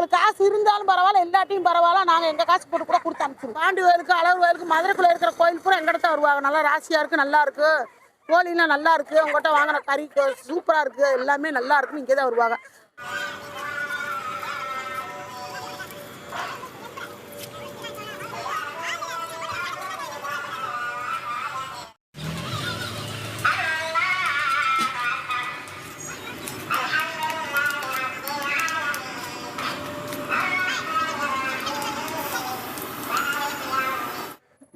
எங்களுக்கு காசு இருந்தாலும் பரவாயில்ல, எல்லாத்தையும் பரவாயில்ல, நாங்கள் எங்கள் காசு போட்டு கூட கொடுத்து அனுப்பிச்சிருவோம். பாண்டி கோயிலுக்கு, அழகு கோயிலுக்கு, மதுரைக்குள்ளே இருக்கிற கோயில் பூரா எங்கிட்ட வருவாங்க. நல்லா ராசியாக இருக்குது, நல்லா இருக்குது, கோழிலாம் நல்லா இருக்குது, உங்கள்கிட்ட வாங்கின கறி சூப்பராக இருக்குது, எல்லாமே நல்லா இருக்குன்னு இங்கே தான் வருவாங்க.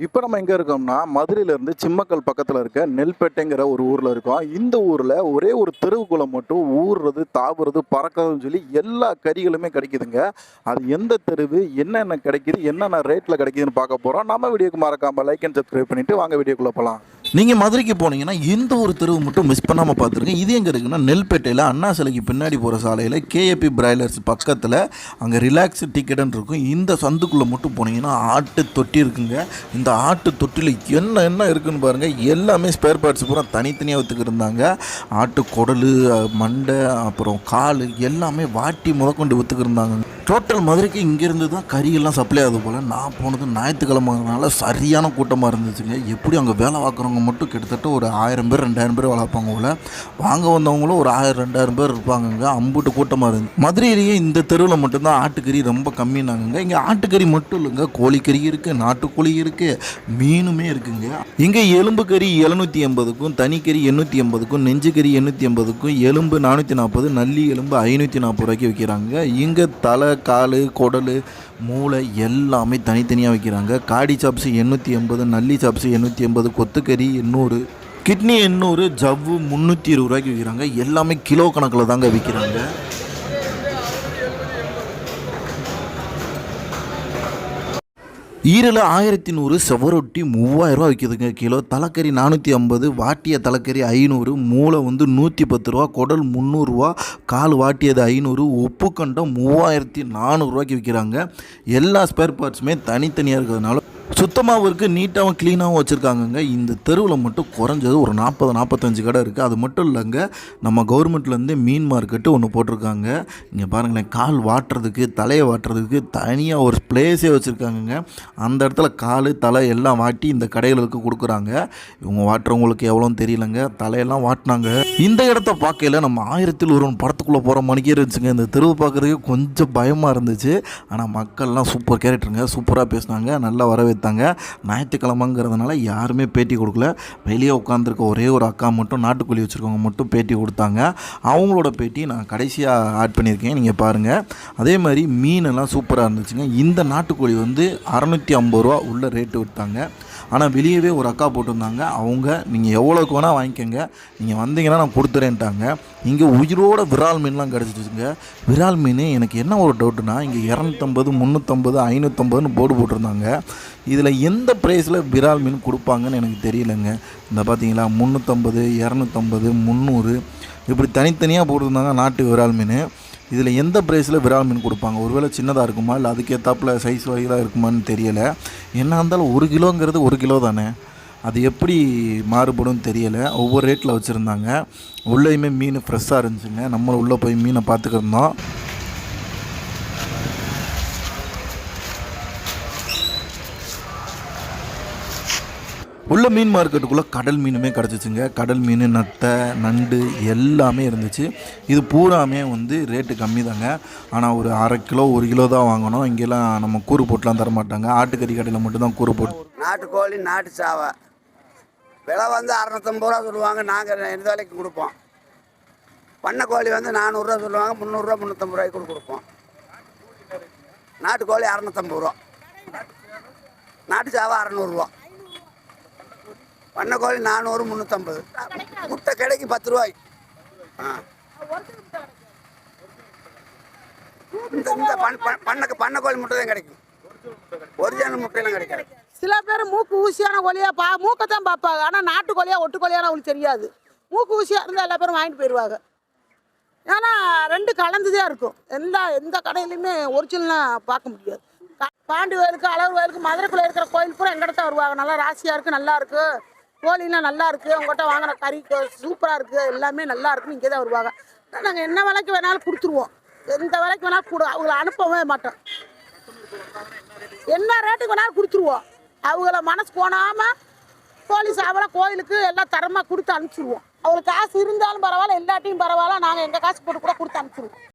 இப்போ நம்ம எங்கே இருக்கோம்னா மதுரையிலேருந்து சிம்மக்கல் பக்கத்தில் இருக்க நெல்பேட்டைங்கிற ஒரு ஊரில் இருக்கோம். இந்த ஊரில் ஒரே ஒரு தெருவுக்குள்ளே மட்டும் ஊறுறது, தாவுறது, பறக்கிறதுன்னு சொல்லி எல்லா கறிகளுமே கிடைக்குதுங்க. அது எந்த தெருவு, என்னென்ன கிடைக்குது, என்னென்ன ரேட்டில் கிடைக்குதுன்னு பார்க்க போகிறோம். நம்ம வீடியோக்கு மறக்காமல் லைக் அண்ட் சப்ஸ்கிரைப் பண்ணிவிட்டு வாங்க வீடியோக்குள்ளே போகலாம். நீங்கள் மதுரைக்கு போனீங்கன்னா எந்த ஒரு தெருவு மட்டும் மிஸ் பண்ணாமல் பார்த்துருங்க. இது எங்கே இருக்குன்னா நெல்பேட்டையில் அண்ணா சிலைக்கு பின்னாடி போகிற சாலையில் கேஏபி பிராய்லர்ஸ் பக்கத்தில் அங்கே ரிலாக்ஸ் டிக்கெட்டுன்னு இருக்கும். இந்த சந்துக்குள்ளே மட்டும் போனீங்கன்னா ஆட்டு தொட்டி இருக்குங்க. இந்த ஆட்டு தொட்டியில் என்ன இருக்குதுன்னு பாருங்கள். எல்லாமே ஸ்பேர் பார்ட்ஸ் பூரா தனித்தனியாக விற்றுக்கிருந்தாங்க. ஆட்டு குடல், மண்டை, அப்புறம் கால் எல்லாமே வாட்டி முதற்கொண்டு விற்றுக்கிருந்தாங்க. டோட்டல் மதுரைக்கு இங்கேருந்து தான் கறியெல்லாம் சப்ளை ஆகுது போல். நான் போனது ஞாயிற்றுக்கிழமைனால சரியான கூட்டமாக இருந்துச்சுங்க. எப்படி அங்கே வேலை பார்க்குறவங்க மட்டும் கிட்டத்தட்ட ஒரு 1000 பேர் 2000 பேர் வேலை பார்ப்பாங்க போல். வாங்க வந்தவங்களும் ஒரு 1000-2000 பேர் இருப்பாங்கங்க. அம்புட்டு கூட்டமாக இருந்துச்சு. மதுரையிலேயே இந்த தெருவில் மட்டும்தான் ஆட்டுக்கறி ரொம்ப கம்மினாங்க. இங்கே ஆட்டுக்கறி மட்டும் இல்லைங்க, கோழிக்கறி இருக்குது, நாட்டுக்கோழி இருக்குது, மீனுமே இருக்குங்க. இங்கே எலும்பு கறி 780க்கும், தனிக்கறி 880க்கும், நெஞ்சு கறி 880க்கும், எலும்பு 440, நல்லி எலும்பு 540 ரூபாய்க்கு விற்கிறாங்க. இங்கே தலை, கால், குடல், மூளை எல்லாமே தனித்தனியாக வைக்கிறாங்க. காடி சாப்ஸு 880, நல்லி சாப்ஸு 880, கொத்துக்கறி 800, கிட்னி 800, ஜவ்வு 320 ரூபாய்க்கு விற்கிறாங்க. எல்லாமே கிலோ கணக்கில் தாங்க விற்கிறாங்க. ஈரல் 1100, செவரொட்டி 3000 ரூபா விற்கிதுங்க கிலோ. தலைக்கறி 450, வாட்டிய தலைக்கறி 500, மூளை 110 ரூபா, குடல் 300 ரூபா, கால் வாட்டியது 500, உப்பு கண்டம் 3400 ரூபாய்க்கு விற்கிறாங்க. எல்லா ஸ்பேர் பார்ட்ஸுமே தனித்தனியாக இருக்கிறதுனால சுத்தமாகவும் இருக்குது, நீட்டாகவும் க்ளீனாகவும் வச்சுருக்காங்கங்க. இந்த தெருவில் மட்டும் குறைஞ்சது ஒரு 40-45 கடை இருக்குது. அது மட்டும் இல்லைங்க, நம்ம கவர்மெண்ட்லேருந்து மீன் மார்க்கெட்டு ஒன்று போட்டிருக்காங்க. இங்கே பாருங்களேன், கால் வாட்டுறதுக்கு, தலையை வாட்டுறதுக்கு தனியாக ஒரு பிளேஸே வச்சுருக்காங்கங்க. அந்த இடத்துல கால், தலை எல்லாம் வாட்டி இந்த கடைகளுக்கு கொடுக்குறாங்க. இவங்க வாட்டுறவங்களுக்கு எவ்வளோன்னு தெரியலங்க, தலையெல்லாம் வாட்டினாங்க. இந்த இடத்த பார்க்கல நம்ம 1001 படத்துக்குள்ளே போகிற மணிக்கே இருந்துச்சுங்க. இந்த தெருவு பார்க்குறதுக்கு கொஞ்சம் பயமாக இருந்துச்சு. ஆனால் மக்கள்லாம் சூப்பர் கேரக்டருங்க, சூப்பராக பேசினாங்க, நல்லா வரவேற்று ஞாயிற்றுக்கிழமைங்கிறதுனால யாருமே பேட்டி கொடுக்கல. வெளியே உட்காந்துருக்க ஒரே ஒரு அக்கா மட்டும், நாட்டுக்கோழி வச்சுருக்கவங்க மட்டும் பேட்டி கொடுத்தாங்க. அவங்களோட பேட்டி நான் கடைசியாக ஆட் பண்ணியிருக்கேன், நீங்கள் பாருங்கள். அதே மாதிரி மீனெல்லாம் சூப்பராக இருந்துச்சுங்க. இந்த நாட்டுக்கோழி 650 ரூபா உள்ள ரேட்டு விட்டாங்க. ஆனால் வெளியவே ஒரு அக்கா போட்டிருந்தாங்க. அவங்க நீங்கள் எவ்வளோக்கு வேணால் வாங்கிக்கோங்க, நீங்கள் வந்தீங்கன்னா நான் கொடுத்துறேன்ட்டாங்க. இங்கே உயிரோட விரால் மீன்லாம் கிடச்சிட்டுச்சுங்க. விரால் மீன் எனக்கு என்ன ஒரு டவுட்டுனா, இங்கே 250, 350, 550ன்னு போர்டு போட்டிருந்தாங்க. இதில் எந்த ப்ரைஸில் விரால் மீன் கொடுப்பாங்கன்னு எனக்கு தெரியலைங்க. இந்த பார்த்தீங்களா 350, 250, 300 இப்படி தனித்தனியாக போட்டிருந்தாங்க நாட்டு விரால் மீன். இதில் எந்த ப்ரைஸில் விரால் மீன் கொடுப்பாங்க? ஒருவேளை சின்னதாக இருக்குமா, இல்லை அதுக்கேற்றாப்பில் சைஸ் வகையாக இருக்குமான்னு தெரியலை. என்ன இருந்தாலும் 1 கிலோங்கிறது 1 கிலோ தானே, அது எப்படி மாறுபடும் தெரியலை. ஒவ்வொரு ரேட்டில் வச்சுருந்தாங்க. உள்ளேயுமே மீன் ஃப்ரெஷ்ஷாக இருந்துச்சுங்க. நம்ம உள்ளே போய் மீனை பார்த்துக்கிருந்தோம். உள்ள மீன் மார்க்கெட்டுக்குள்ளே கடல் மீனுமே கிடச்சிச்சுங்க. கடல் மீன், நத்தை, நண்டு எல்லாமே இருந்துச்சு. இது பூராமே ரேட்டு கம்மி தாங்க. ஆனால் ஒரு 1/2 கிலோ 1 கிலோ தான் வாங்கணும். இங்கெல்லாம் நம்ம கூறு போட்டுலாம் தர மாட்டாங்க. ஆட்டுக்கறி கடையில் மட்டும்தான் கூறு போட்டு. நாட்டுக்கோழி, நாட்டு சாவை விலை 650 ரூபா சொல்லுவாங்க. நாங்கள் எந்த விலைக்கு கொடுப்போம். பண்ணைக்கோழி 400 ரூபா சொல்லுவாங்க. 300 ரூபா 350 ரூபாய்க்கு கொடுப்போம். நாட்டுக்கோழி 650 ரூபா, நாட்டு சாவை 600 ரூபா, பண்ணைக்கோழி 400, 350. முட்டை கிடைக்கும் 10 ரூபாய்க்கு. இந்த பண்ணைக்கோழி முட்டை தான் கிடைக்கும், ஒரிஜினல் முட்டையெல்லாம் கிடைக்காது. சில பேர் மூக்கு ஊசியான கோழியாக மூக்கை தான் பார்ப்பாங்க. ஆனால் நாட்டுக்கோழியா ஒட்டுக்கோழியான அவங்களுக்கு தெரியாது. மூக்கு ஊசியாக இருந்தால் எல்லா பேரும் வாங்கிட்டு போயிடுவாங்க. ஏன்னா 2 கலந்துதான் இருக்கும். எந்த கடையிலையுமே ஒரிஜினலாக பார்க்க முடியாது. பாண்டி கோயிலுக்கு, அழகு கோயிலுக்கு, மதுரைக்குள்ளே இருக்கிற கோயில் பூரா எங்கிட்ட வருவாங்க. நல்லா ராசியாக இருக்குது, நல்லா இருக்குது, கோழிலாம் நல்லா இருக்குது, உங்கள்கிட்ட வாங்கின கறி சூப்பராக இருக்குது, எல்லாமே நல்லா இருக்குன்னு இங்கே தான் வருவாங்க. நாங்கள் என்ன விலைக்கு வேணாலும் கொடுத்துருவோம். எந்த விலைக்கு வேணாலும் கொடு, அவங்கள அனுப்பவே மாட்டோம். என்ன ரேட்டுக்கு வேணாலும் கொடுத்துருவோம். அவங்கள மனசு போனாமல் கோழி சாவலாம் கோயிலுக்கு எல்லாம் தரமாக கொடுத்து அனுப்பிச்சிடுவோம். அவங்களுக்கு காசு இருந்தாலும் பரவாயில்ல, எல்லாத்தையும் பரவாயில்ல, நாங்கள் எங்கள் காசு போட்டு கூட கொடுத்து அனுப்பிச்சிடுவோம்.